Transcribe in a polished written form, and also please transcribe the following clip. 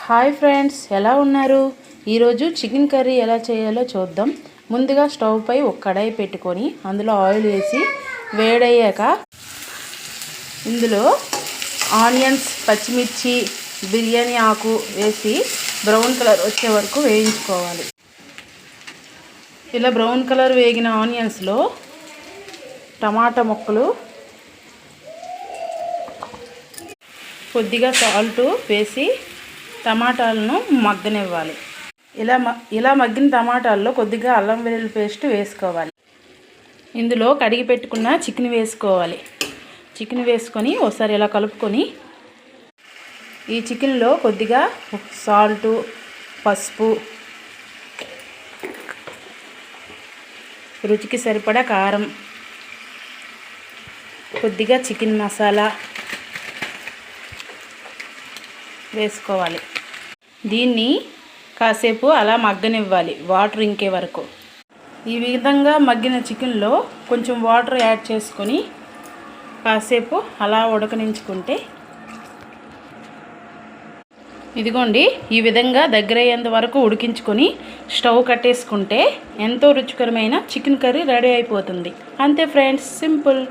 Hi friends, ఎలా ఉన్నారు? ఈరోజు చికెన్ కర్రీ ఎలా చేయాలో చూద్దాం. ముందుగా స్టవ్ పై ఒక కడాయి పెట్టుకొని అందులో ఆయిల్ వేసి వేడయ్యాక ఇందులో ఆనియన్స్, పచ్చిమిర్చి, బిర్యానీ ఆకు వేసి బ్రౌన్ కలర్ వచ్చే వరకు వేయించుకోవాలి. ఇలా బ్రౌన్ కలర్ వేగిన ఆనియన్స్లో టమాటా ముక్కలు, కొద్దిగా సాల్ట్ వేసి టమాటాలను మగ్గనివ్వాలి. ఇలా మగ్గిన టమాటాల్లో కొద్దిగా అల్లం వెల్లుల్లి పేస్ట్ వేసుకోవాలి. ఇందులో కడిగి పెట్టుకున్న చికెన్ వేసుకోవాలి. చికెన్ వేసుకొని ఒకసారి ఇలా కలుపుకొని ఈ చికెన్లో కొద్దిగా సాల్ట్, పసుపు, రుచికి సరిపడా కారం, కొద్దిగా చికెన్ మసాలా వేసుకోవాలి. దీన్ని కాసేపు అలా మగ్గనివ్వాలి, వాటర్ ఇంకే వరకు. ఈ విధంగా మగ్గిన చికెన్లో కొంచెం వాటర్ యాడ్ చేసుకొని కాసేపు అలా ఉడకనించుకుంటే, ఇదిగోండి ఈ విధంగా దగ్గర అయ్యేంత వరకు ఉడికించుకొని స్టవ్ కట్టేసుకుంటే ఎంతో రుచికరమైన చికెన్ కర్రీ రెడీ అయిపోతుంది. అంతే ఫ్రెండ్స్, సింపుల్.